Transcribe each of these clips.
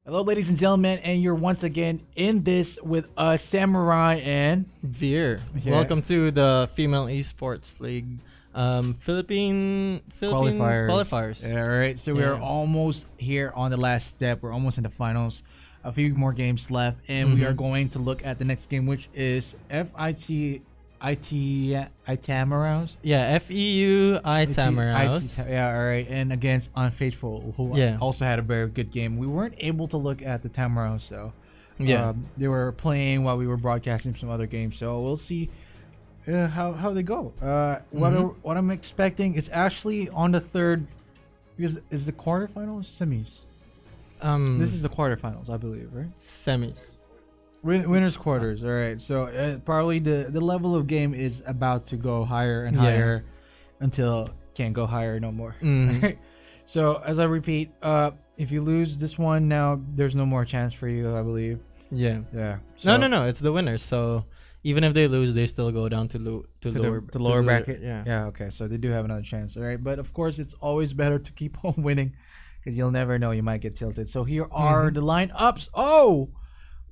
Hello, ladies and gentlemen, and you're once again in this with us, Samurai and Veer. Yeah. Welcome to the Female Esports League Philippine qualifiers. Yeah, all right. So we're Yeah. almost here on the last step. We're almost in the finals. A few more games left, and we are going to look at the next game, which is Tamaraws. Yeah, FEU Tamaraws. Yeah, all right. And against UNFAITHFUL, who Yeah. also had a very good game. We weren't able to look at the Tamaraws, though. Yeah. They were playing while we were broadcasting some other games, so we'll see how they go. What I'm expecting is actually on the third. Because is the quarterfinals semis? This is the quarterfinals, I believe, right? Semis. Winners quarters. All right. So probably the level of game is about to go higher and Yeah. higher until can't go higher no more. Mhm. Right? So as I repeat, if you lose this one now, there's no more chance for you, I believe. Yeah. Yeah. No. It's the winners. So even if they lose, they still go down to lower bracket. Yeah. Yeah. Okay. So they do have another chance. All right. But of course, it's always better to keep on winning because you'll never know. You might get tilted. So here are the lineups. Oh,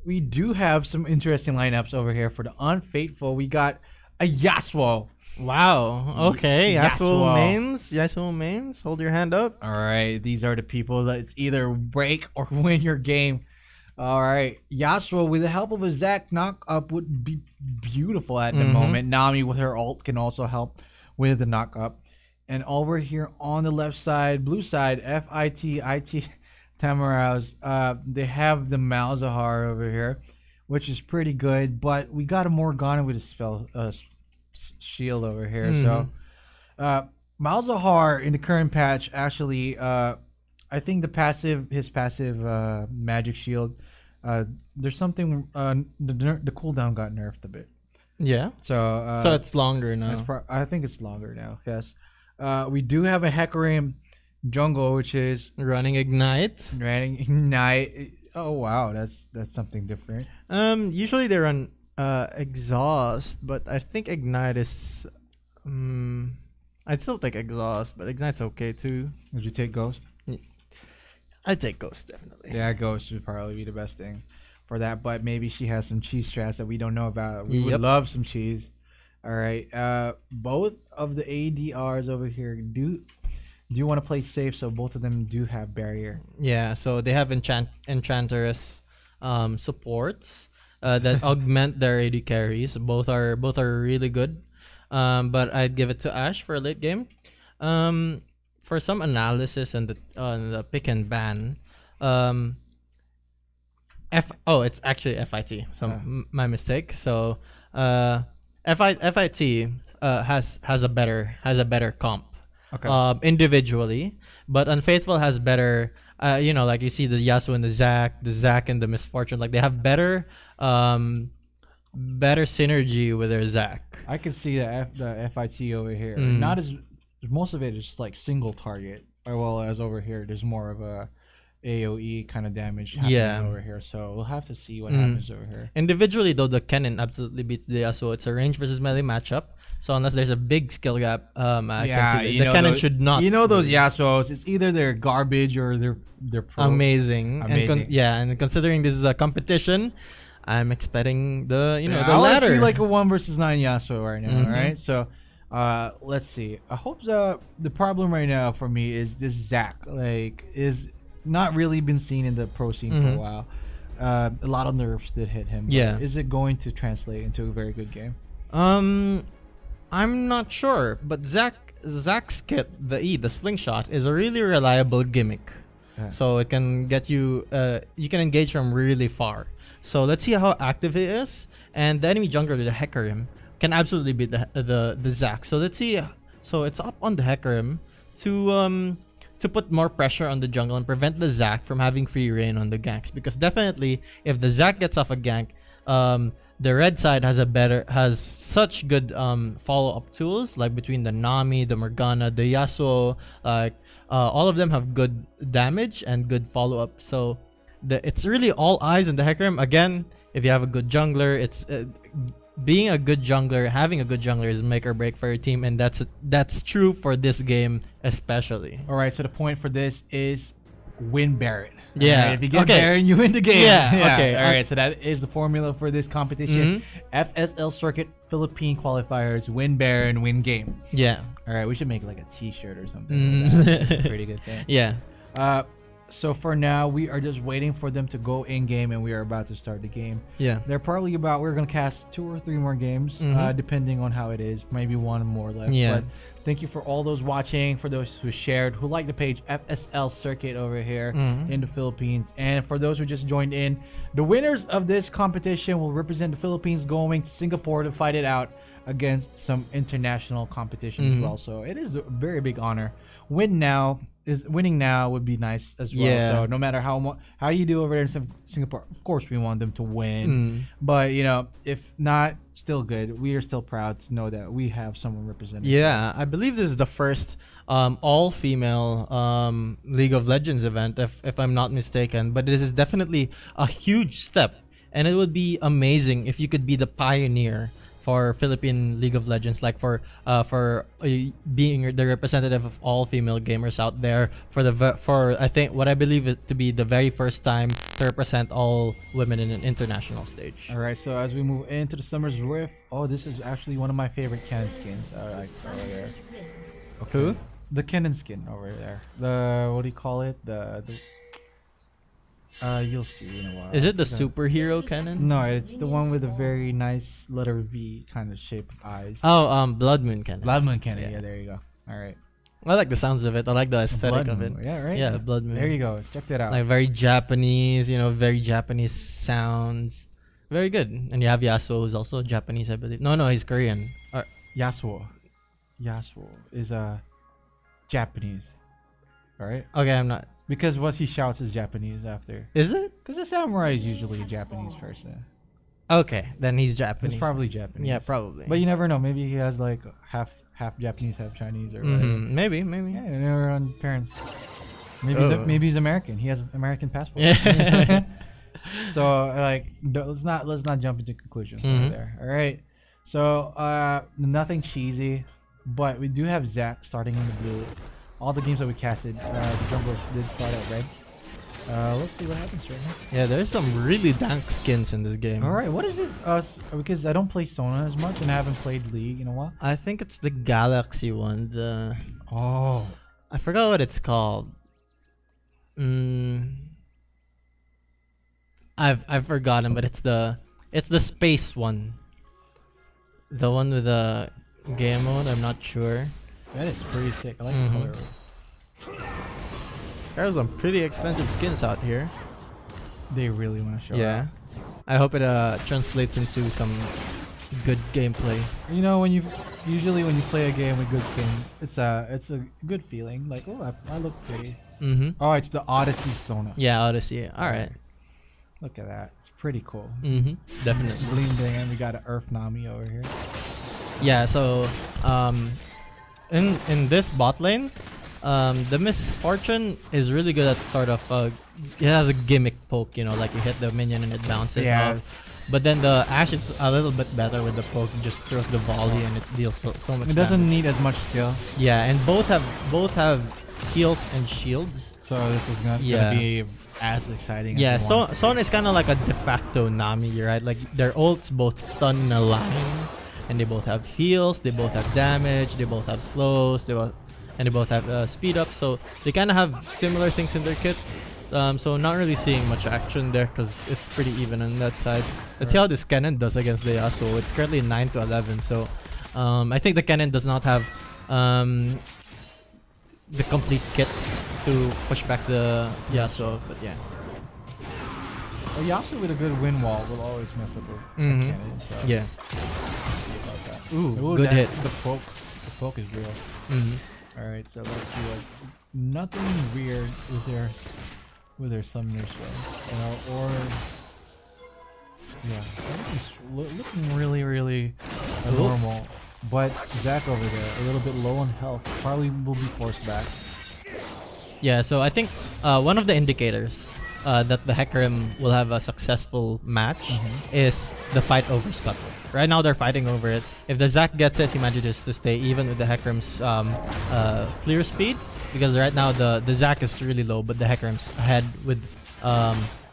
we do have some interesting lineups over here for the UNFAITHFUL. We got a Yasuo. Wow. Okay. Yasuo. Yasuo mains. Hold your hand up. All right. These are the people that it's either break or win your game. All right. Yasuo, with the help of a Zac knock up, would be beautiful at the moment. Nami with her ult can also help with the knock up. And over here on the left side, blue side, FIT Tamaraws, they have the Malzahar over here, which is pretty good. But we got a Morgana with a spell shield over here. So Malzahar in the current patch actually, I think his passive magic shield, there's something the cooldown got nerfed a bit. Yeah. So It's longer now. I think it's longer now. Yes. We do have a Hecarim jungle, which is Running Ignite. Ignite. Oh wow, that's something different. Usually they run Exhaust, but I think Ignite is. I'd still take Exhaust, but Ignite's okay too. Would you take Ghost? I'd take Ghost definitely. Yeah, Ghost would probably be the best thing for that. But maybe she has some cheese strats that we don't know about. We would love some cheese. All right. Both of the ADRs over here do want to play safe, so both of them do have barrier. Yeah, so they have Enchantress supports that augment their AD carries. Both are really good. But I'd give it to Ashe for a late game. For some analysis and the pick and ban, it's actually FIT. So my mistake. So FIT has a better comp. Okay. Individually, but UNFAITHFUL has better. Like you see the Yasuo and the Zac and the Misfortune. Like they have better synergy with their Zac. I can see the FIT over here. Not as most of it is just like single target, or well as over here. There's more of a AOE kind of damage happening over here. So we'll have to see what happens over here. Individually, though, the Kennen absolutely beats the Yasuo. It's a range versus melee matchup. So unless there's a big skill gap, I can see the Kennen should not. You know those Yasuos. It's either they're garbage or they're pro. Amazing. Amazing. And considering this is a competition, I'm expecting the I latter. want to see like a 1 versus 9 Yasuo right now. All right. So let's see. I hope the problem right now for me is this Zac is not really been seen in the pro scene for a while. A lot of nerfs did hit him. Yeah. Is it going to translate into a very good game? I'm not sure, but Zac's kit, the slingshot, is a really reliable gimmick. Yeah. So it can get you. You can engage from really far. So let's see how active he is, and the enemy jungler, the Hecarim, can absolutely beat the Zac. So let's see. So it's up on the Hecarim to put more pressure on the jungle and prevent the Zac from having free reign on the ganks. Because definitely, if the Zac gets off a gank, the red side has such good follow-up tools, like between the Nami, the Morgana, the Yasuo. All of them have good damage and good follow-up. So it's really all eyes on the Hecarim. Again, if you have a good jungler, it's being a good jungler, having a good jungler is make or break for your team, and that's true for this game especially. All right, so the point for this is win Baron. Yeah. Alright, if you get Okay. Baron, you win the game. Yeah, okay. All right. So that is the formula for this competition. FSL Circuit Philippine qualifiers: win Baron, win game. Yeah. All right. We should make like a T-shirt or something. Like that. That's a pretty good thing. Yeah. So for now, we are just waiting for them to go in game, and we are about to start the game. Yeah. They're probably we're gonna cast 2 or 3 more games, depending on how it is. Maybe 1 more left. Yeah. But thank you for all those watching, for those who shared, who liked the page FSL Circuit over here in the Philippines, and for those who just joined in. The winners of this competition will represent the Philippines going to Singapore to fight it out against some international competition as well. So it is a very big honor. Winning now would be nice as well. Yeah. So no matter how you do over there in Singapore, of course we want them to win. But if not, still good. We are still proud to know that we have someone representing. Yeah, I believe this is the first all-female League of Legends event, if I'm not mistaken. But this is definitely a huge step, and it would be amazing if you could be the pioneer for Philippine League of Legends, like for being the representative of all female gamers out there, for I think what I believe it to be the very first time to represent all women in an international stage. All right. So as we move into the Summer's Rift, this is actually one of my favorite Canon skins. I like over there. Okay. Who? The Canon skin over there. What do you call it? You'll see in a while. Is it the superhero cannon? No, it's the one with a very nice letter V kind of shape of eyes. Oh, Blood Moon cannon. Blood Moon Cannon. Yeah, there you go. All right. I like the sounds of it. I like the aesthetic of it. Yeah, right. Yeah, Blood Moon. There you go. Check that out. Like very Japanese, very Japanese sounds. Very good. And you have Yasuo, who's also Japanese, I believe. No, he's Korean. Yasuo is Japanese. All right. Okay, I'm not. Because what he shouts is Japanese after. Is it? Because the samurai is usually a Japanese person. Okay, then he's Japanese. It's probably Japanese. Yeah, probably. But you never know. Maybe he has like half Japanese, half Chinese, or whatever. Maybe. Yeah, you never on parents. Maybe he's American. He has an American passport. Yeah. So let's not jump into conclusions over there. All right. So nothing cheesy, but we do have Zach starting in the blue. All the games that we casted, the jungles did start at red. Let's see what happens right now. Yeah, there's some really dank skins in this game. All right, what is this? Because I don't play Sona as much and I haven't played League in a while. I think it's the Galaxy one. I forgot what it's called. I've forgotten, but it's the space one. The one with the game mode. I'm not sure. That is pretty sick. I like the color. There's some pretty expensive skins out here. They really want to show Yeah. I hope it translates into some good gameplay. When you play a game with good skin, it's a good feeling. Like, I look pretty. Oh, it's the Odyssey Sona. Yeah, Odyssey. All right. Look at that. It's pretty cool. Definitely. Bling bling, and we got an Earth Nami over here. Yeah. So, in this bot lane, the Misfortune is really good at sort of it has a gimmick poke, like you hit the minion and it bounces off. But then the Ashe is a little bit better with the poke. It just throws the volley and it deals so much damage. It doesn't need as much skill. Yeah, and both have heals and shields. So this is not gonna be as exciting. Yeah, as Son is kind of like a de facto Nami, right? Like their ults both stun in a line, and they both have heals, they both have damage, they both have slows, and they both have speed up. So they kind of have similar things in their kit. So not really seeing much action there because it's pretty even on that side. Let's see how this Kennen does against the Yasuo. It's currently 9-11, so I think the Kennen does not have the complete kit to push back the Yasuo, but yeah. Well, Yasuo with a good wind wall will always mess up a cannon. So Yeah. let's see about that. Ooh, good hit. The poke is real. All right, so let's see nothing weird with their summoner spells, or everything's looking really normal. But Zach over there, a little bit low on health, probably will be forced back. Yeah, so I think one of the indicators that the Hecarim will have a successful match is the fight over Scuttle. Right now they're fighting over it. If the Zac gets it, he manages to stay even with the Hecarim's clear speed. Because right now the Zac is really low, but the Hecarim's ahead with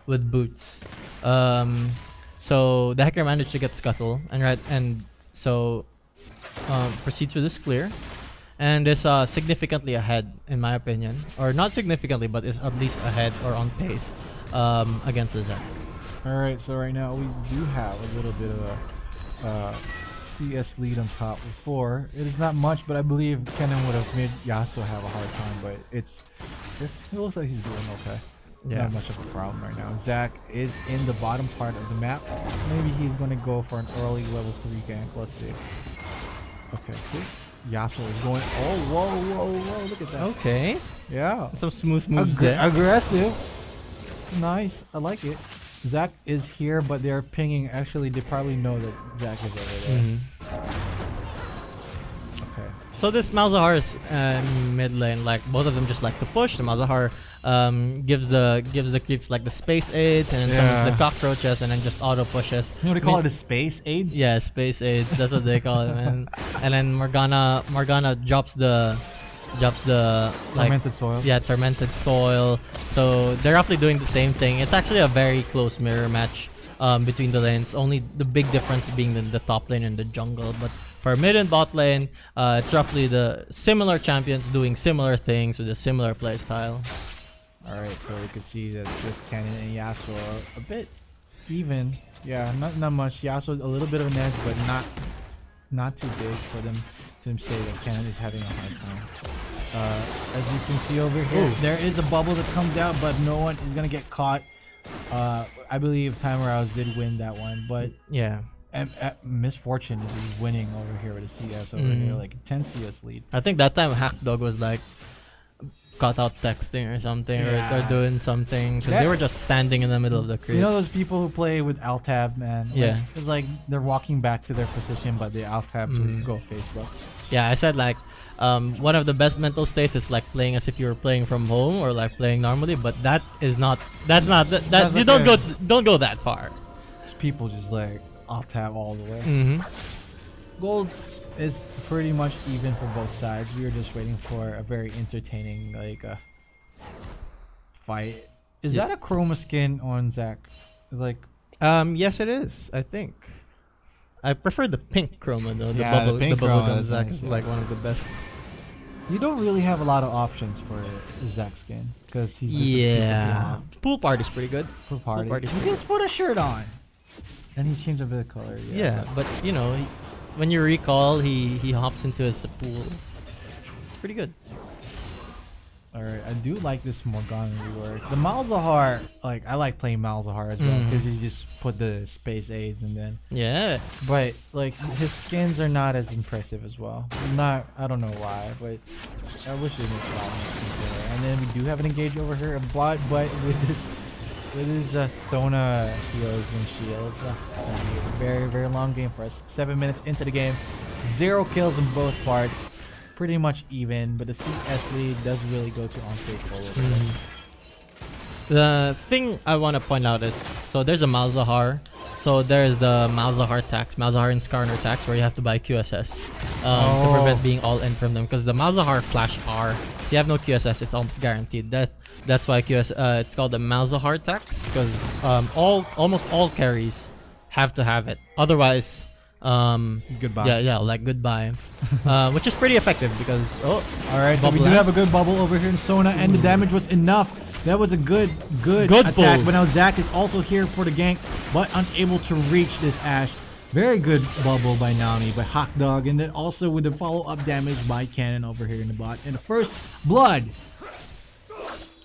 with boots. So the hacker managed to get Scuttle and so proceeds with this clear. And is significantly ahead, in my opinion. Or not significantly, but is at least ahead or on pace against the Zac. Alright, so right now we do have a little bit of a CS lead on top with 4. It is not much, but I believe Kennen would have made Yasuo have a hard time, but it looks like he's doing okay. Yeah. Not much of a problem right now. Zac is in the bottom part of the map. Maybe he's going to go for an early level 3 gank. Let's see. Okay, see? Yasuo is going. Oh, whoa! Look at that. Okay. Yeah. Some smooth moves there. Aggressive. Nice. I like it. Zac is here, but they're pinging. Actually, they probably know that Zac is over there. Okay. So this Malzahar's mid lane, like both of them just like to push. The Malzahar gives the creeps like the space aids and then summons the cockroaches and then just auto pushes. You know what they call it? The space aids? Yeah, space aids. That's what they call it, man. And then Morgana drops the like, Tormented soil. Yeah, tormented soil. So they're roughly doing the same thing. It's actually a very close mirror match between the lanes. Only the big difference being the top lane and the jungle. But for mid and bot lane, it's roughly the similar champions doing similar things with a similar playstyle. Alright, so we can see that just Kennen and Yasuo are a bit even. Yeah, not much. Yasuo a little bit of an edge, but not too big for them to say that Kennen is having a hard time. As you can see over here, there is a bubble that comes out, but no one is gonna get caught. I believe Tamaraws did win that one, but yeah. Misfortune is he's winning over here with a CS over here, like a 10 CS lead. I think that time Hackdog was like caught out texting or something or doing something because they were just standing in the middle of the creeps. You know those people who play with alt tab, man? Yeah. It's like they're walking back to their position, but they alt tab to go Facebook. Yeah, I said like one of the best mental states is like playing as if you were playing from home or like playing normally, but that is not. That's not. That you don't go that far. People just like alt tab all the way. Gold is pretty much even for both sides. We are just waiting for a very entertaining fight. Is that a chroma skin on Zac? Like, yes, it is. I think. I prefer the pink chroma though. The pink bubblegum chroma Zac nice, is like one of the best. You don't really have a lot of options for Zac skin because he's just Pool party's pretty good. Pool party. He just put a shirt on, and he changed a bit of color. Yeah, but you know, when you recall, he hops into his pool. It's pretty good. Alright, I do like this Morgana rework. The Malzahar, like, I like playing Malzahar as well because he just put the space aids and then. Yeah. But, like, his skins are not as impressive as well. I don't know why, but I wish they made a lot more skins there. And then we do have an engage over here, a bot, but with his Sona heals and shields, it's going to be a very, very long game for us. 7 minutes into the game, 0 kills in both parts. Pretty much even, but the CS lead does really go to UNFAITHFUL. The thing I want to point out is, so there's a Malzahar. So there's the Malzahar tax, Malzahar and Skarner tax, where you have to buy QSS to prevent being all in from them. Because the Malzahar flash R, if you have no QSS, it's almost guaranteed. That's why it's called the Malzahar tax, because almost all carries have to have it. Otherwise, goodbye. Yeah, like goodbye. Which is pretty effective because alright, so we do have a good bubble over here in Sona, and the damage was enough. That was a good attack, pull. but now Zac is also here for the gank, but unable to reach this Ashe. Very good bubble by Nami, by Hawkdog, and then also with the follow-up damage by Kennen over here in the bot. And the first blood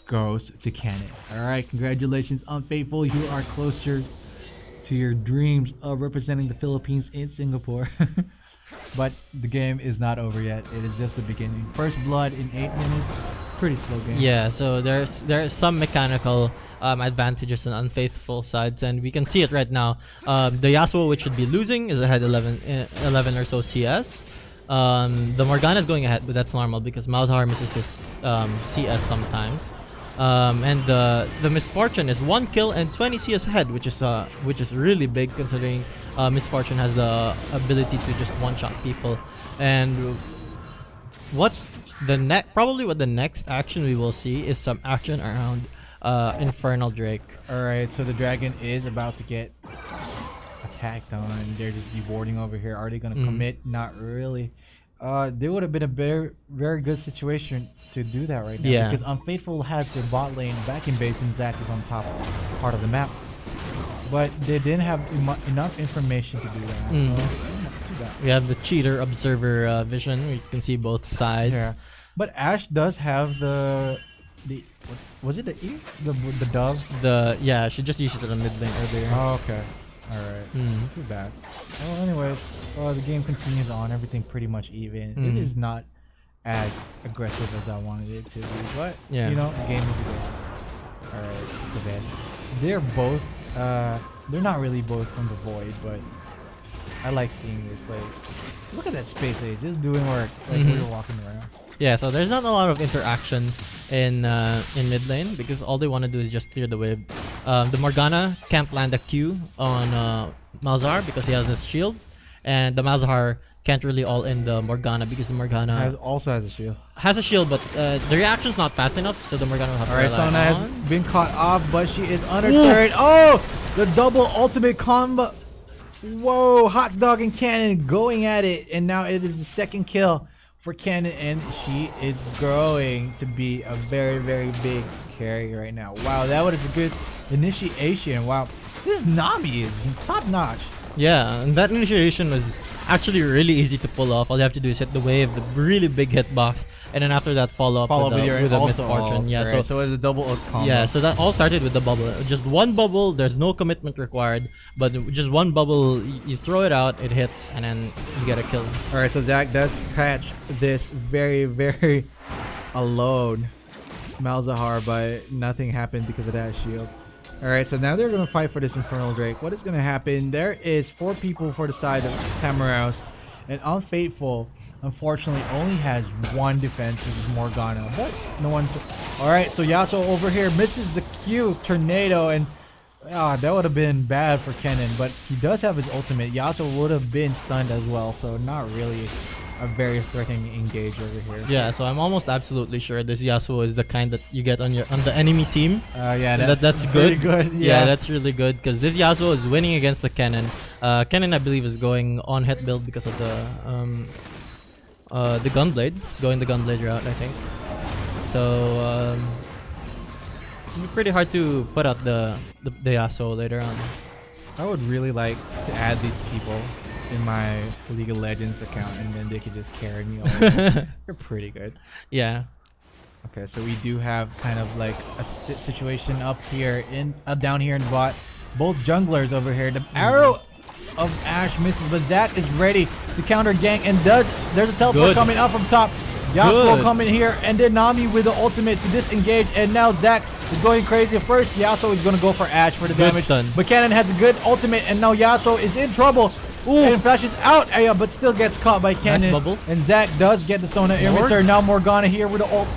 goes to Kennen. Alright, congratulations, UNFAITHFUL. You are closer to your dreams of representing the Philippines in Singapore. But the game is not over yet. It is just the beginning. First blood in 8 minutes. Pretty slow game. Yeah, so there's some mechanical advantages on UNFAITHFUL sides, and we can see it right now. The Yasuo, which should be losing, is ahead 11 or so CS. The Morgana is going ahead, but that's normal because Malzahar misses his CS sometimes. And the Misfortune is 1 kill and 20 CS ahead, which is really big considering Misfortune has the ability to just one-shot people. And what the next action we will see is some action around Infernal Drake. All right, so the dragon is about to get attacked on. They're just deboarding over here. Are they gonna commit? Not really. There would have been a very, very good situation to do that right now. Yeah. Because Unfaithful has their bot lane back in base and Zac is on top part of the map. But they didn't have enough information to do that. Too bad. We have the cheater observer vision. We can see both sides. Yeah. But Ashe does have the was it the E? The dove? Yeah, she just used it in the mid lane earlier. Oh, okay. Alright. Too bad. Well, anyways, the game continues on. Everything pretty much even. It is not as aggressive as I wanted it to be, but Yeah. you know, the game is the game. Alright, the best. They're both they're not really both from the void, but I like seeing this. Like, look at that space age, just doing work. Like we were walking around. Yeah, so there's not a lot of interaction in mid lane because all they want to do is just clear the wave. The Morgana can't land a Q on Malzahar because he has this shield, and the Malzahar can't really all in the Morgana because the Morgana Also has a shield. has a shield, but the reaction's not fast enough, so the Morgana will have to Alright, rely Sona has on. been caught off, but she is under turret. Oh! The double ultimate combo. Whoa, hot dog and Cannon going at it, and now it is the second kill for Cannon, and she is growing to be a very, very big carry right now. Wow, that was a good initiation. Wow, this Nami is top notch. Yeah, and that initiation was actually really easy to pull off. All you have to do is hit the wave, the really big hitbox, and then after that follow up with a misfortune. Yeah, right, so it's a double ult combo. yeah, so that all started with the bubble. Just one bubble, there's no commitment required, but just one bubble, you throw it out, it hits, and then you get a kill. Alright, so Zac does catch this very, very alone Malzahar, but nothing happened because of that shield. Alright, so now they're going to fight for this Infernal Drake. What is going to happen? There is 4 people for the side of Tamaraws, and Unfaithful, unfortunately, only has 1 defense, which is Morgana, but no one... Alright, so Yasuo over here misses the Q Tornado, and that would have been bad for Kennen, but he does have his ultimate. Yasuo would have been stunned as well, so not really a very threatening engage over here. Yeah, so I'm almost absolutely sure this Yasuo is the kind that you get on the enemy team. Yeah, that's good. Good. Yeah, that's really good because this Yasuo is winning against the Kennen. Kennen, I believe, is going on hit build because of the Gunblade, going the Gunblade route, I think. So it'll be pretty hard to put out the Yasuo later on. I would really like to add these people in my League of Legends account, and then they could just carry me all over. They're pretty good. Yeah. Okay, so we do have kind of like a situation up here down here in bot. Both junglers over here. The arrow of Ashe misses, but Zac is ready to counter gank, and there's a teleport coming up from top. Yasuo coming here, and then Nami with the ultimate to disengage, and now Zac is going crazy. First, Yasuo is going to go for Ashe for the damage, but Cannon has a good ultimate, and now Yasuo is in trouble. Ooh. And flashes out, but still gets caught by Cannon. Nice bubble. And Zac does get the Sona in return. Now Morgana here with the ult.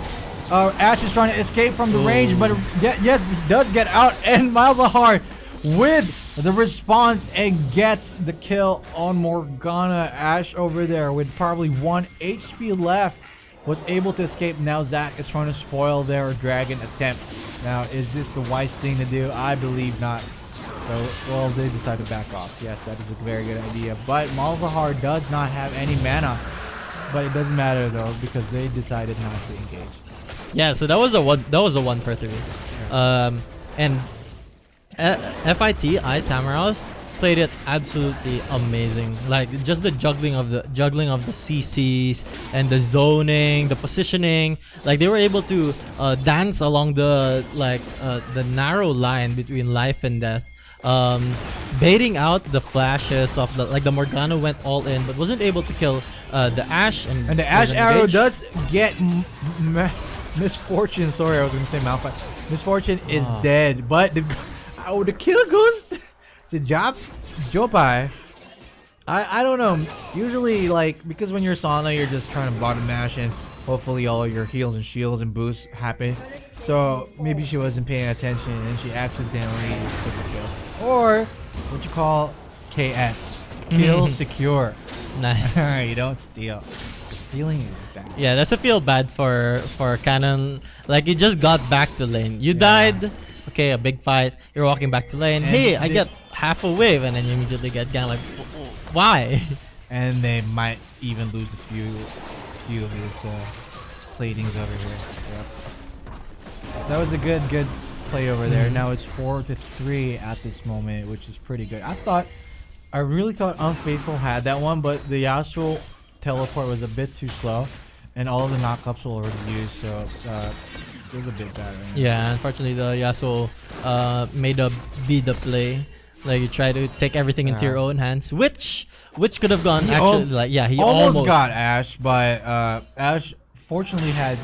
Ashe is trying to escape from the range, but yes, he does get out. And Malzahar with the response and gets the kill on Morgana. Ashe over there with probably 1 HP left was able to escape. Now Zac is trying to spoil their dragon attempt. Now, is this the wise thing to do? I believe not. So, well, they decided to back off. Yes, that is a very good idea. But Malzahar does not have any mana. But it doesn't matter though, because they decided not to engage. Yeah, so that was a 1 for 3. Yeah. And FIT Tamaraws played it absolutely amazing. Like just the juggling of the CCs and the zoning, the positioning. Like they were able to dance along the narrow line between life and death. Baiting out the flashes of the Morgana went all in, but wasn't able to kill the Ashe, and the Ashe arrow does get Misfortune. Sorry, I was gonna say Malphite. Misfortune is dead, but the kill goes to Jopai. I don't know. Usually, because when you're Sana, you're just trying to bottom mash, and hopefully all of your heals and shields and boosts happen. So maybe she wasn't paying attention and she accidentally just took a kill. Or what you call KS. Kill secure. Nice. You don't steal. Just stealing it back. Yeah, that's a feel bad for Cannon. Like, you just got back to lane. You died. Okay, a big fight. You're walking back to lane. And Hey, I get half a wave, and then you immediately get ganked. Like, why? And they might even lose a few of his platings over here. Yep. That was a good play over there. Now it's 4-3 at this moment, which is pretty good. I really thought Unfaithful had that one, but the Yasuo teleport was a bit too slow, and all of the knockups were already used, so it was a bit bad. Right now. Yeah, unfortunately, the Yasuo made a be the play. Like, you try to take everything into your own hands, which could have gone he almost got Ashe, but Ashe fortunately had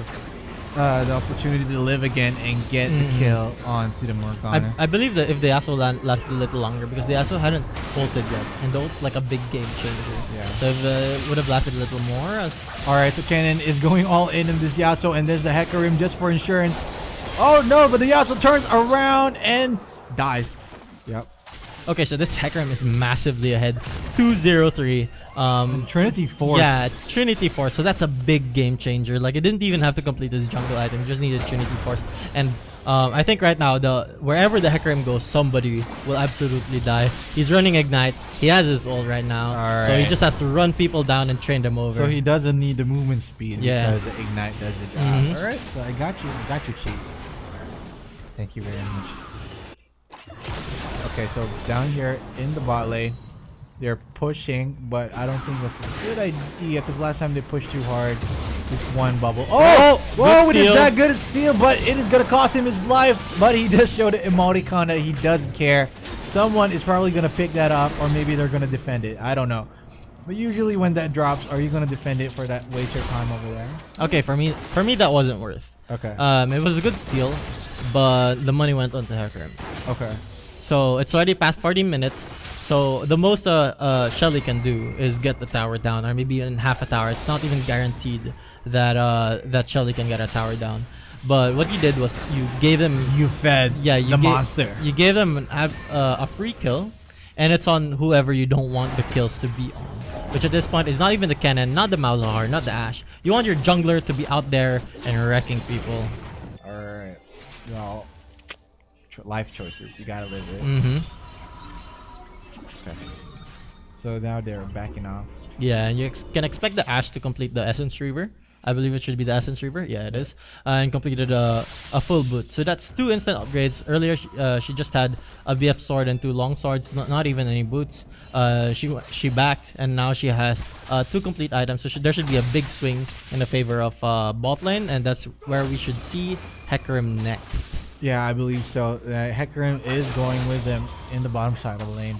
the opportunity to live again and get the kill onto the Morgana. I believe that if the Yasuo lasted a little longer, because the Yasuo hadn't ulted yet, and the ult's like a big game changer. Yeah. So if it would have lasted a little more, Alright, so Cannon is going all in this Yasuo, and there's a Hecarim just for insurance. Oh no, but the Yasuo turns around and dies. Yep. Okay, so this Hecarim is massively ahead. 2-0-3. Trinity Force. Yeah, Trinity Force. So that's a big game changer. Like, it didn't even have to complete his jungle item. It just needed Trinity Force. And I think right now, wherever the Hecarim goes, somebody will absolutely die. He's running Ignite. He has his ult right now. So he just has to run people down and train them over. So he doesn't need the movement speed because Ignite does the job. Alright, so I got you, Cheese. Thank you very much. Okay, so down here in the bot lane, they're pushing, but I don't think that's a good idea because last time they pushed too hard. Just one bubble. Oh! Whoa! It is that good a steal, but it is going to cost him his life. But he just showed an emoticon that he doesn't care. Someone is probably going to pick that up, or maybe they're going to defend it. I don't know. But usually when that drops, are you going to defend it for that waste your time over there? Okay, for me that wasn't worth. Okay. It was a good steal, but the money went on to Hecarim. Okay. So it's already past 40 minutes. So the most Shelly can do is get the tower down, or maybe in half a tower. It's not even guaranteed that Shelly can get a tower down. But what you did was you gave them fed the monster. You gave them a free kill, and it's on whoever you don't want the kills to be on. Which at this point is not even the Cannon, not the Malzahar, not the Ashe. You want your jungler to be out there and wrecking people. Alright. Well, life choices. You gotta live it. Okay. So now they're backing off. Yeah, and you can expect the Ashe to complete the Essence Reaver. I believe it should be the Essence Reaver. Yeah, it is. And completed a full boot. So that's 2 instant upgrades. Earlier, she just had a BF sword and 2 long swords. Not even any boots. She backed, and now she has 2 complete items. So there should be a big swing in the favor of bot lane, and that's where we should see Hecarim next. Yeah, I believe so. Hecarim is going with them in the bottom side of the lane.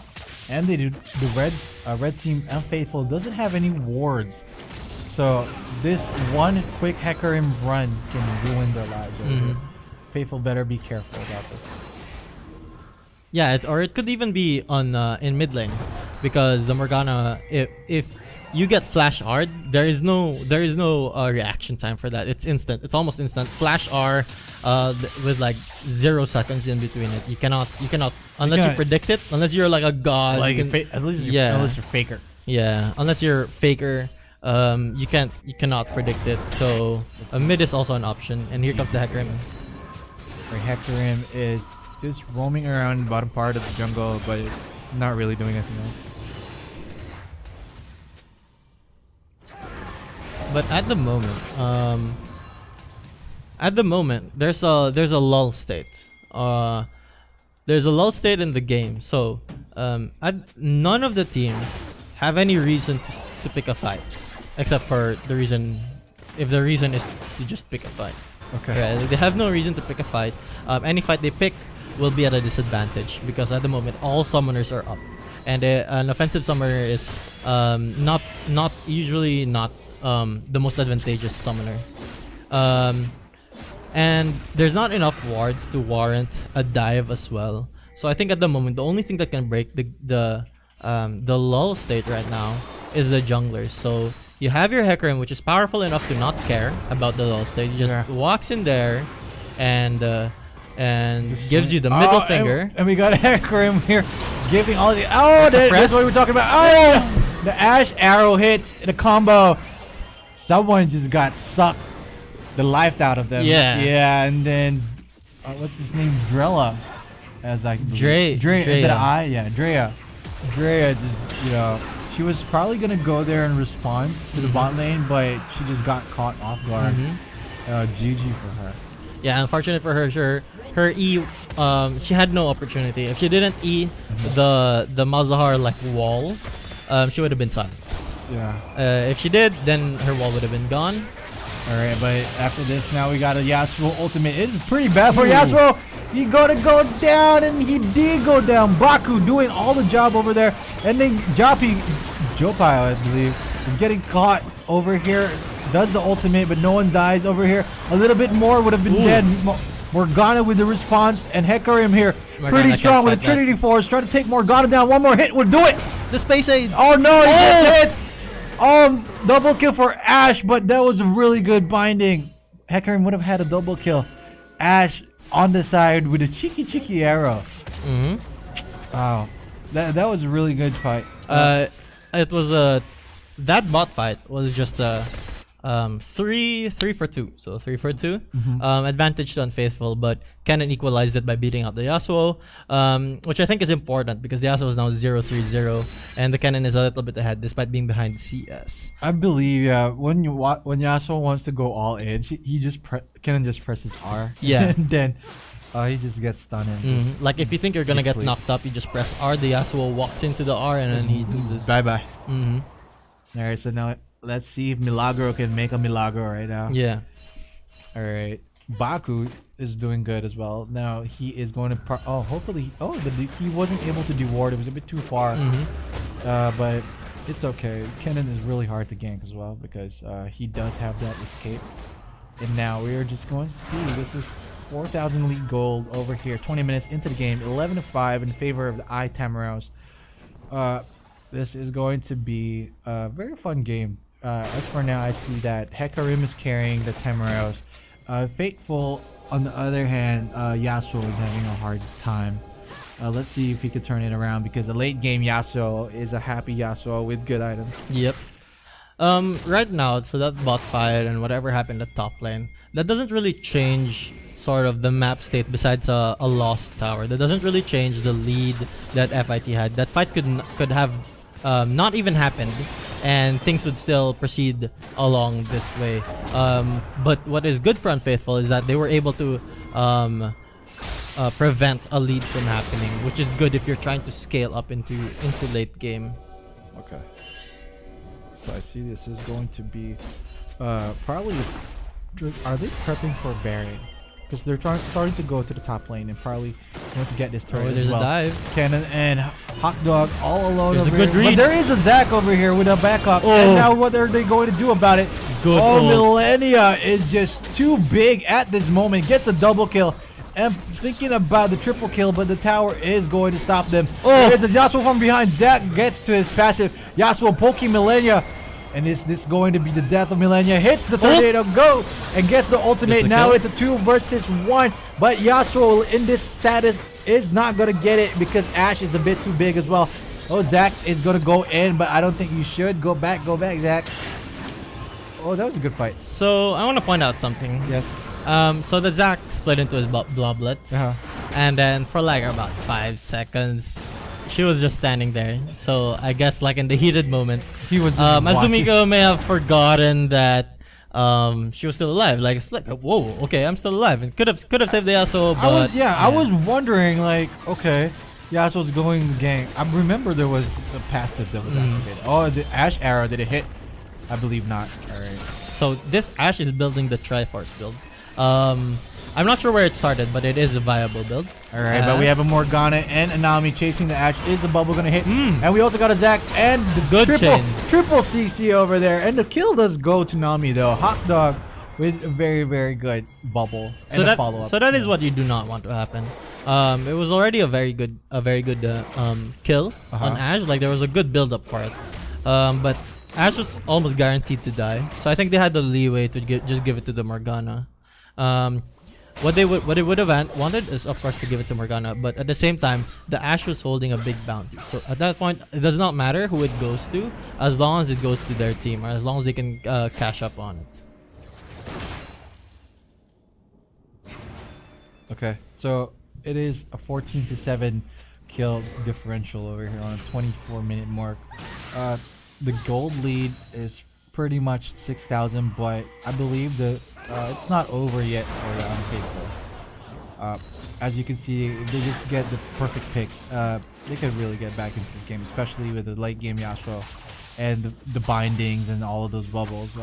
And they do the red team Unfaithful doesn't have any wards. So this one quick Hecarim run can ruin their lives. Faithful better be careful about this. Yeah, or it could even be on in mid lane, because the Morgana, if you get flash R, there is no reaction time for that. It's instant. It's almost instant. Flash R with like 0 seconds in between it. You cannot unless you predict it. Unless you're like a god. Like unless you're faker. Yeah, unless you're faker. You cannot predict it. So a mid is also an option. And here comes the Hecarim. Hecarim is just roaming around the bottom part of the jungle, but not really doing anything else. But at the moment, there's a lull state. There's a lull state in the game. So none of the teams have any reason to pick a fight, except for the reason, if the reason is to just pick a fight. Okay. Right? They have no reason to pick a fight. Any fight they pick will be at a disadvantage, because at the moment all summoners are up, and an offensive summoner is usually not the most advantageous summoner. And there's not enough wards to warrant a dive as well. So I think at the moment the only thing that can break the lull state right now is the junglers. So you have your Hecarim, which is powerful enough to not care about the lull state. He just walks in there and gives you the middle finger. And we got a Hecarim here giving all the that's what we were talking about. Oh, the Ashe arrow hits the combo. someone just got sucked the life out of them. Yeah. Yeah, and then what's his name? Drella, as I believe. Drea. Is it an I? Yeah, Drea. Drea just, you know, she was probably gonna go there and respond to the bot lane, but she just got caught off guard. GG for her. Yeah, unfortunate for her. Her E, she had no opportunity. If she didn't E the Malzahar like wall, she would have been stunned. Yeah. If she did, then her wall would have been gone. Alright, but after this, now we got a Yasuo ultimate. It's pretty bad for Yasuo. He gonna go down, and he did go down. Baku doing all the job over there. And then Jopai, I believe, is getting caught over here. Does the ultimate, but no one dies over here. A little bit more would have been dead. Morgana with the response, and Hecarim here. Pretty strong with a Trinity Force. Trying to take Morgana down. One more hit would do it. The space aid. Oh no, he gets hit. Double kill for Ashe, but that was a really good binding. Hecarim would have had a double kill. Ashe on the side with a cheeky arrow. Wow, that was a really good fight. It was that bot fight was just a 3 for 2, so 3 for 2. Advantage to Unfaithful, but Kennen equalized it by beating out the Yasuo, which I think is important because the Yasuo is now 0-3-0 and the Kennen is a little bit ahead despite being behind CS. I believe, yeah, when Yasuo wants to go all in, Kennen just presses R. Yeah. And then he just gets stunned. And Like if you think you're gonna get knocked up, you just press R, the Yasuo walks into the R and then he loses. Bye-bye. Alright, so now let's see if Milagro can make a Milagro right now. Yeah. Alright. Baku is doing good as well. Now he is going to hopefully he wasn't able to deward. It was a bit too far. But it's okay. Kennen is really hard to gank as well because he does have that escape. And now we are just going to see. This is 4,000 lead gold over here. 20 minutes into the game. 11-5 in favor of the Tamaraws. This is going to be a very fun game. As for now, I see that Hecarim is carrying the Tamaraws. FSL, on the other hand, Yasuo is having a hard time. Let's see if he could turn it around because a late game Yasuo is a happy Yasuo with good items. Yep. Right now, so that bot fight and whatever happened at top lane, that doesn't really change sort of the map state besides a lost tower. That doesn't really change the lead that FIT had. That fight could have not even happened and things would still proceed along this way. But what is good for Unfaithful is that they were able to prevent a lead from happening, which is good if you're trying to scale up into late game. Okay. So I see this is going to be probably. Are they prepping for Baron? Because they're starting to go to the top lane and probably want to get this turret as well. There's a dive. Kennen and Hawk Dog all alone. There's over a good here. read. But there is a Zac over here with a backup. And now what are they going to do about it? Good Millennia is just too big at this moment. Gets a double kill. And thinking about the triple kill, but the tower is going to stop them. There's a Yasuo from behind. Zac gets to his passive. Yasuo poking Millennia. And is this going to be the death of Millennia? Hits the tornado, go! And gets the ultimate. Now it's a 2 versus 1. But Yasuo in this status is not going to get it because Ashe is a bit too big as well. Oh, Zac is going to go in, but I don't think you should. Go back, Zac. Oh, that was a good fight. So I want to point out something. Yes. So the Zac split into his bloblets. And then for like about 5 seconds, she was just standing there. So I guess like in the heated moment, he was Azumiko may have forgotten that she was still alive. Like it's like, whoa, okay, I'm still alive. And could have saved the Yasuo, but I was wondering like, okay, Yasuo's going to gank. I remember there was a passive that was activated. Oh, the Ashe arrow, did it hit? I believe not. Alright. So this Ashe is building the Triforce build. I'm not sure where it started, but it is a viable build. Alright, but we have a Morgana and a Nami chasing the Ashe. Is the bubble going to hit? And we also got a Zac and the good triple CC over there. And the kill does go to Nami though. Hot Dog with a very, very good bubble and a follow-up. So that is what you do not want to happen. It was already a very good kill on Ashe. Like there was a good build-up for it. But Ashe was almost guaranteed to die. So I think they had the leeway to just give it to the Morgana. what they would have wanted is of course to give it to Morgana, but at the same time the Ashe was holding a big bounty. So at that point it does not matter who it goes to, as long as it goes to their team or as long as they can cash up on it. Okay, so it is a 14-7 kill differential over here on a 24-minute mark. The gold lead is pretty much 6,000, but I believe the it's not over yet for the Unfaithful. As you can see, if they just get the perfect picks, they could really get back into this game, especially with the late game Yasuo and the bindings and all of those bubbles.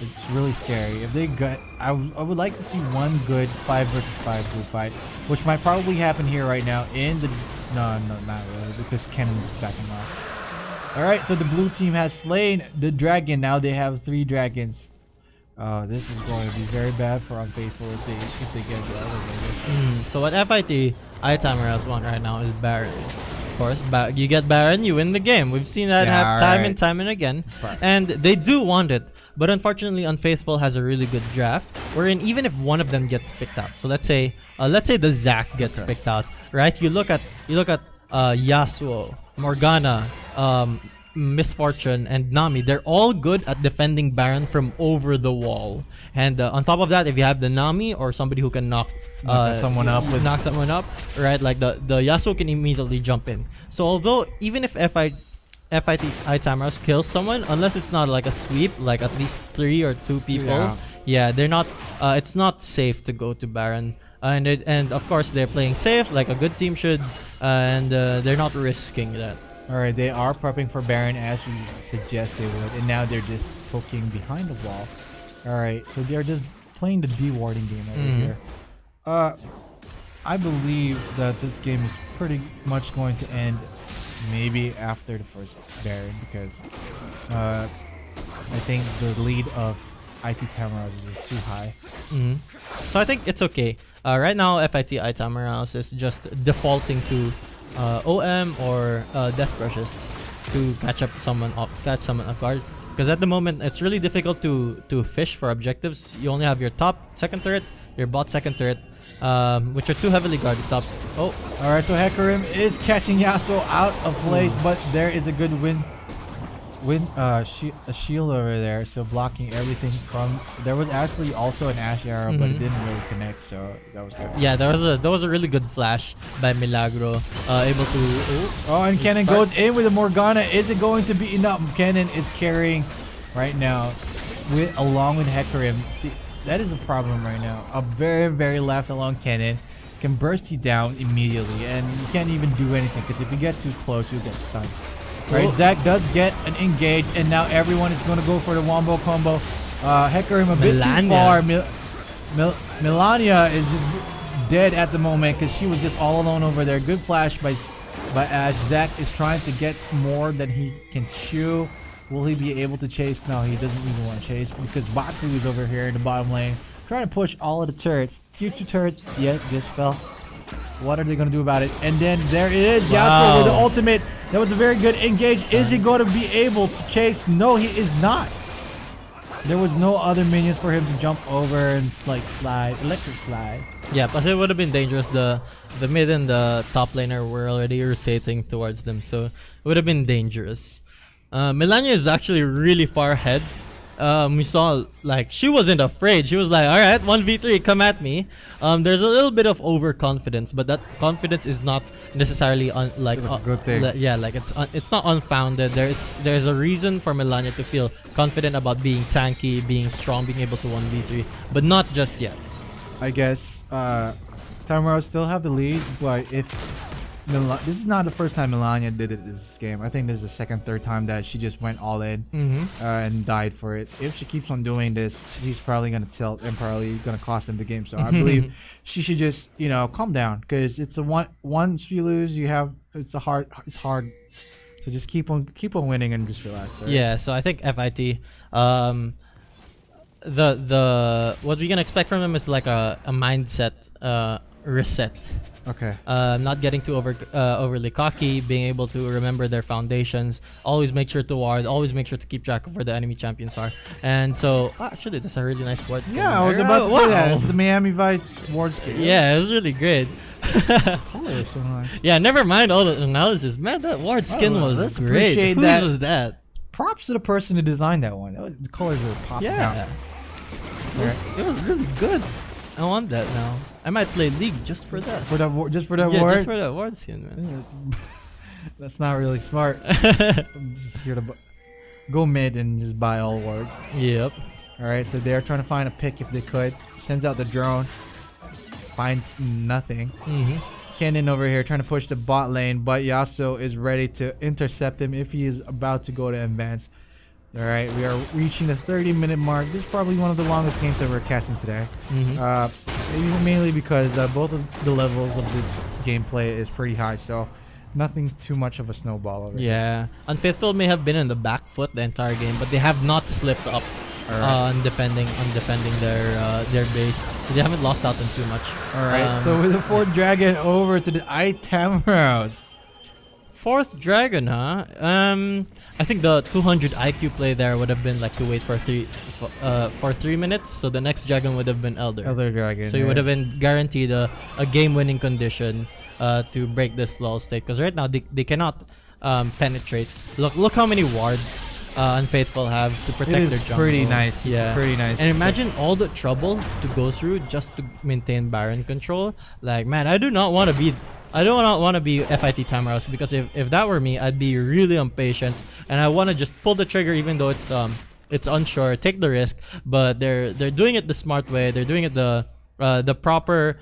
It's really scary. If they got, I would like to see one good 5 versus 5 blue fight, which might probably happen here right now in the no, not really, because Kennen is backing off. All right, so the blue team has slain the dragon. Now they have 3 dragons. This is going to be very bad for Unfaithful if they get the elevator. So what FIT Tamaraws want right now is Baron. Of course, you get Baron, you win the game. We've seen that time and time and again. Right. And they do want it. But unfortunately, Unfaithful has a really good draft, wherein even if one of them gets picked out, so let's say the Zac gets picked out, right? You look at Yasuo, Morgana, Misfortune, and Nami. They're all good at defending Baron from over the wall. And on top of that, if you have the Nami or somebody who can knock someone up, right? Like the Yasuo can immediately jump in. So although even if FIT Tamaraws kills someone, unless it's not like a sweep, like at least 3 or 2 people, they're not. It's not safe to go to Baron, and of course they're playing safe like a good team should, and they're not risking that. All right, they are prepping for Baron as you suggest they would, and now they're just poking behind the wall. All right, so they're just playing the de-warding game over here. I believe that this game is pretty much going to end maybe after the first Baron, because I think the lead of IT Tamaraws is too high. So I think it's okay. Right now, FIT Tamaraws is just defaulting to OM or Death Brushes to catch someone off guard. Because at the moment, it's really difficult to fish for objectives. You only have your top second turret, your bot second turret, which are too heavily guarded top. Oh, alright, so Hecarim is catching Yasuo out of place, but there is a good a shield over there, so blocking everything from. There was actually also an Ashe arrow, but it didn't really connect, so that was good. Yeah, there was a really good flash by Milagro, able to. And Kennen goes in with a Morgana. Is it going to be enough? Kennen is carrying right now, along with Hecarim. See, that is a problem right now. A very left along Kennen can burst you down immediately, and you can't even do anything because if you get too close, you'll get stunned. Right, Zac does get an engage, and now everyone is going to go for the wombo combo. Hecarim a bit too far. Melania is just dead at the moment because she was just all alone over there. Good flash by Ashe. Zac is trying to get more than he can chew. Will he be able to chase? No, he doesn't even want to chase because Baku is over here in the bottom lane trying to push all of the turrets. Tier 2 turrets, just fell. What are they going to do about it? And then there it is, Yasuo with the ultimate. That was a very good engage. Is he going to be able to chase? No, he is not. There was no other minions for him to jump over and like slide, electric slide. Yeah, plus it would have been dangerous. The mid and the top laner were already rotating towards them, so it would have been dangerous. Melania is actually really far ahead. We saw like she wasn't afraid. She was like, all right, 1v3, come at me. There's a little bit of overconfidence, but that confidence is not necessarily a good thing. Like it's not unfounded. There's a reason for Melania to feel confident about being tanky, being strong, being able to 1v3, but not just yet. I guess Tamaraws still have the lead, but if this is not the first time Melania did it this game. I think this is the second, third time that she just went all in and died for it. If she keeps on doing this, she's probably going to tilt and probably going to cost him the game. So I believe she should just, calm down, because it's a once you lose, it's hard. So just keep on winning and just relax. Right? Yeah. So I think FIT, the what we can expect from them is like a mindset reset. Okay. Not getting too overly cocky, being able to remember their foundations, always make sure to ward, always make sure to keep track of where the enemy champions are. And so, actually, that's a really nice ward skin. Yeah, I was about to say that. It's the Miami Vice ward skin. Yeah, it was really great. Oh, so nice. Yeah, never mind all the analysis. Man, that ward skin was let's great. appreciate Whose that. was that? Props to the person who designed that one. The colors were popping out. Yeah. It was really good. I want that now. I might play League just for that. Just for that Yeah, ward? just for that ward skin, man. That's not really smart. I'm just here to go mid and just buy all wards. Yep. Alright, so they're trying to find a pick if they could. Sends out the drone. Finds nothing. Kennen over here trying to push the bot lane, but Yasuo is ready to intercept him if he is about to go to advance. Alright, we are reaching the 30-minute mark. This is probably one of the longest games that we're casting today. Mainly because both of the levels of this gameplay is pretty high, so nothing too much of a snowball over here. Yeah. Unfaithful may have been in the back foot the entire game, but they have not slipped up on defending their base. So they haven't lost out on too much. Alright, so with the 4th dragon over to the Tamaraws. 4th dragon, huh? I think the 200 IQ play there would have been like to wait for 3 minutes. So the next dragon would have been Elder. Elder dragon. So you would have been guaranteed a game-winning condition to break this lull state. Because right now they cannot penetrate. Look how many wards Unfaithful have to protect their jungle. Pretty nice. Yeah, pretty nice. And imagine all the trouble to go through just to maintain Baron control. Like, man, I don't want to be FIT Tamaraws, because if that were me, I'd be really impatient and I want to just pull the trigger even though it's unsure, take the risk. But they're doing it the smart way. They're doing it the proper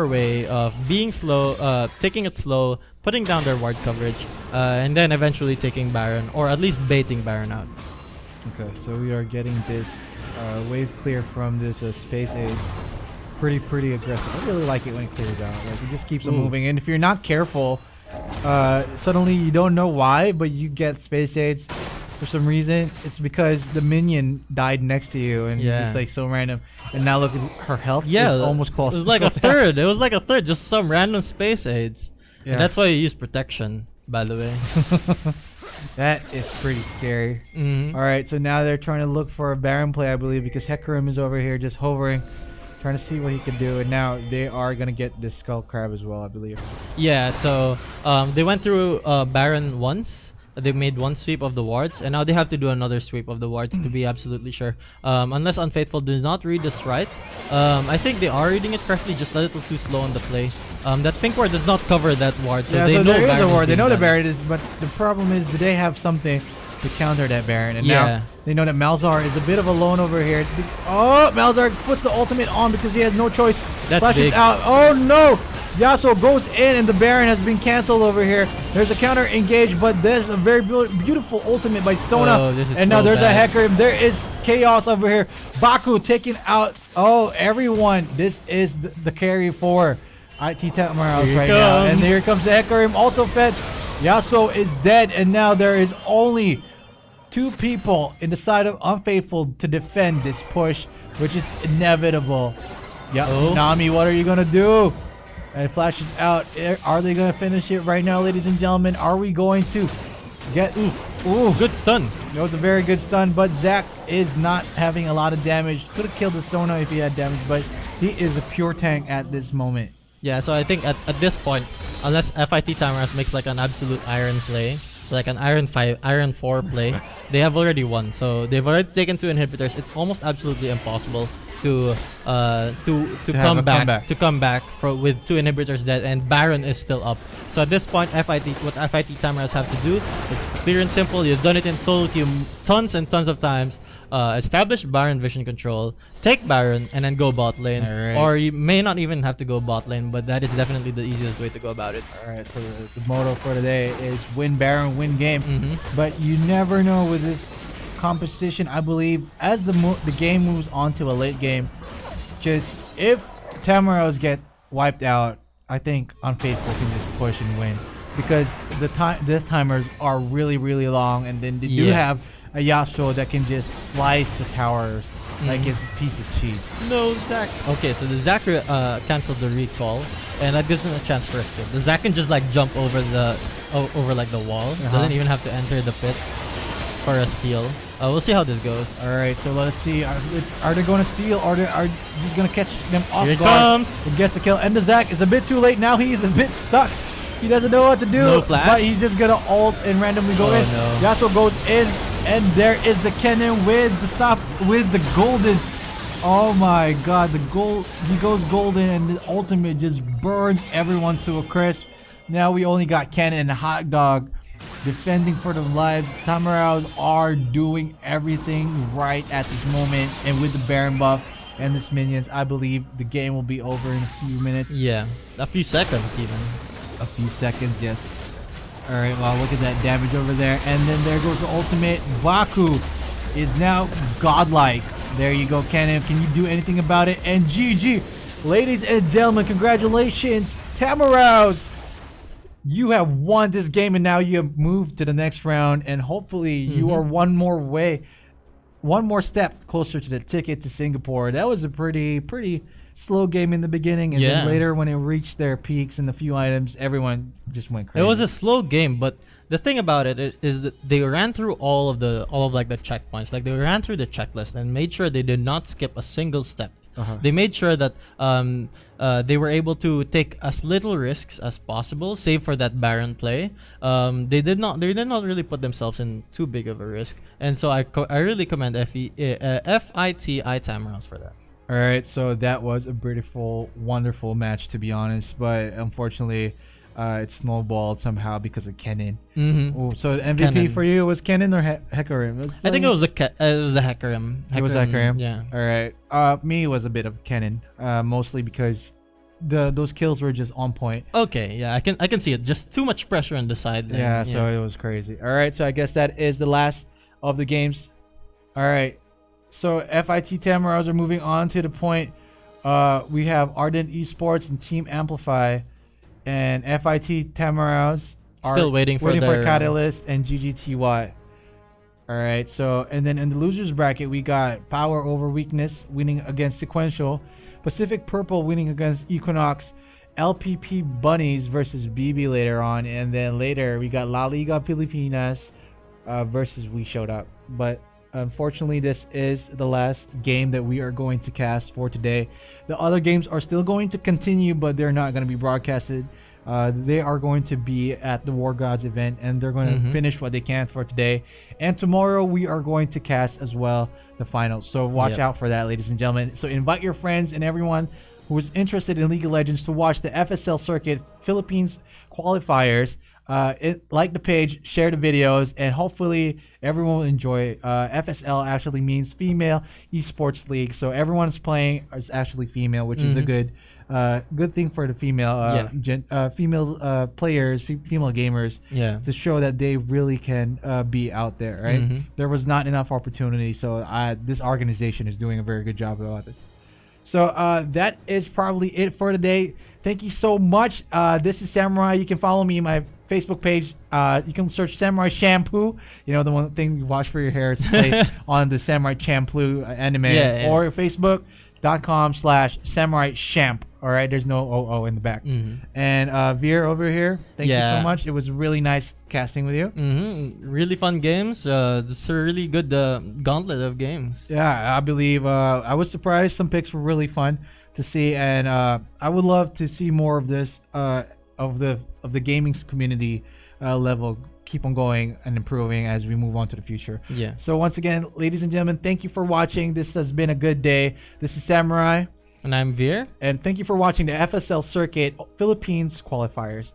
way of being slow, taking it slow, putting down their ward coverage, and then eventually taking Baron, or at least baiting Baron out. Okay, so we are getting this wave clear from this space age. Pretty aggressive. I really like it when it clears out. Like, it just keeps on moving, and if you're not careful, suddenly you don't know why, but you get space aids for some reason. It's because the minion died next to you, and it's just like so random. And now look at her health. Yeah, is almost close. It was like a third. It was like a third. Just some random space aids. Yeah. And that's why you use protection, by the way. That is pretty scary. All right, so now they're trying to look for a Baron play, I believe, because Hecarim is over here just hovering, trying to see what he can do. And now they are gonna get this Skull Crab as well, I believe. Yeah. So they went through Baron once. They made one sweep of the wards, and now they have to do another sweep of the wards to be absolutely sure. Unless Unfaithful does not read this right. I think they are reading it correctly, just a little too slow on the play. That pink ward does not cover that ward, so they know there is Baron a ward. They know the done. Baron is, but the problem is, do they have something to counter that Baron? And now they know that Malzahar is a bit of a lone over here. Oh, Malzahar puts the ultimate on because he has no choice. That's Flashes big. out. Oh no! Yasuo goes in and the Baron has been cancelled over here. There's a counter engage, but there's a very beautiful ultimate by Sona. Oh, this is and now so there's bad. a Hecarim. There is chaos over here. Baku taking out everyone. This is the carry for IT Tamaraws right now. And here comes the Hecarim, also fed. Yasuo is dead, and now there is only 2 people in the side of Unfaithful to defend this push, which is inevitable. Yeah, Nami, what are you gonna do? And it flashes out. Are they gonna finish it right now, ladies and gentlemen? Are we going to get? Ooh, Good stun. that was a very good stun, but Zac is not having a lot of damage. Could have killed the Sona if he had damage, but he is a pure tank at this moment. Yeah, so I think at this point, unless FIT Tamaraws makes like an absolute iron play, like an iron 4 play, they have already won. So they've already taken 2 inhibitors. It's almost absolutely impossible to come back with 2 inhibitors dead, and Baron is still up. So at this point, what FIT Tamaraws have to do is clear and simple. You've done it in solo queue tons and tons of times. Establish Baron vision control, take Baron, and then go bot lane. Alright. Or you may not even have to go bot lane, but that is definitely the easiest way to go about it. Alright, so the motto for today is win Baron, win game. But you never know with this composition. I believe as the game moves on to a late game, just if Tamaraws get wiped out, I think Unfaithful can just push and win, because the death timers are really long, and then they do have a Yasuo that can just slice the towers like it's a piece of cheese. No, Zac. Okay, so the Zac canceled the recall, and that gives him a chance for a steal. The Zac can just like jump over like the wall. Doesn't even have to enter the pit for a steal. We'll see how this goes. All right, so let's see. Are they going to steal? Or are just going to catch them off Here it guard? comes. And gets the kill. And the Zac is a bit too late. Now he's a bit stuck. He doesn't know what to do. No flash. But he's just going to ult and randomly go in. No. Yasuo goes in. And there is the Kennen with the stop with the golden. Oh my god, the gold. He goes golden and the ultimate just burns everyone to a crisp. Now we only got Kennen and Hot Dog defending for their lives. Tamaraws are doing everything right at this moment, and with the Baron buff and this minions, I believe the game will be over in a few minutes. Yeah, a few seconds even. A few seconds, yes. Alright, well, look at that damage over there. And then there goes the ultimate. Baku is now godlike. There you go, Kennen. Can you do anything about it? And GG. Ladies and gentlemen, congratulations, Tamaraws. You have won this game, and now you have moved to the next round, and hopefully you are one more step closer to the ticket to Singapore. That was a pretty slow game in the beginning, and then later when it reached their peaks and a few items, everyone just went crazy. It was a slow game, but the thing about it is that they ran through all of the checkpoints. Like, they ran through the checklist and made sure they did not skip a single step. They made sure that they were able to take as little risks as possible, save for that Baron play. They did not really put themselves in too big of a risk, and so I really commend FITI Tamaraws for that. All right, so that was a beautiful, wonderful match, to be honest, but unfortunately, it snowballed somehow because of Kennen. Ooh, so the MVP Kennen. For you was Kennen or Hecarim? I think it was the Hecarim. It was Hecarim. Yeah. All right. Me was a bit of Kennen, mostly because those kills were just on point. Okay. Yeah, I can see it. Just too much pressure on the side. Yeah. So it was crazy. All right. So I guess that is the last of the games. All right. So FIT Tamaraws are moving on to the point. We have Ardent Esports and Team Amplify, and FIT Tamaraws are still waiting for Catalyst and GGTY. All right. So and then in the losers bracket we got Power over Weakness winning against Sequential, Pacific Purple winning against Equinox, LPP Bunnies versus BB later on, and then later we got La Liga Filipinas versus We Showed Up. But unfortunately, this is the last game that we are going to cast for today. The other games are still going to continue, but they're not going to be broadcasted. They are going to be at the War Gods event, and they're going to finish what they can for today. And tomorrow we are going to cast as well the finals. So watch out for that, ladies and gentlemen. So invite your friends and everyone who is interested in League of Legends to watch the FSL Circuit Philippines qualifiers. Like the page, share the videos, and hopefully everyone will enjoy. FSL actually means Female Esports League, so everyone is playing is actually female, which is a good thing for the female female players, female gamers, to show that they really can be out there, right? There was not enough opportunity, so this organization is doing a very good job about it. So that is probably it for today. Thank you so much. This is Samurai. You can follow me in my Facebook page. You can search Samurai Shampoo. You know, the one thing you wash for your hair is play on the Samurai Champloo anime. Or Facebook.com/Samurai Champ. All right, there's no OO in the back. And Veer over here, thank you so much. It was really nice casting with you. Really fun games. It's a really good gauntlet of games. Yeah, I believe I was surprised. Some picks were really fun to see, and I would love to see more of this of the gaming community level keep on going and improving as we move on to the future. So once again, ladies and gentlemen, thank you for watching. This has been a good day. This is Samurai. And I'm Veer. And thank you for watching the FSL Circuit Philippines qualifiers.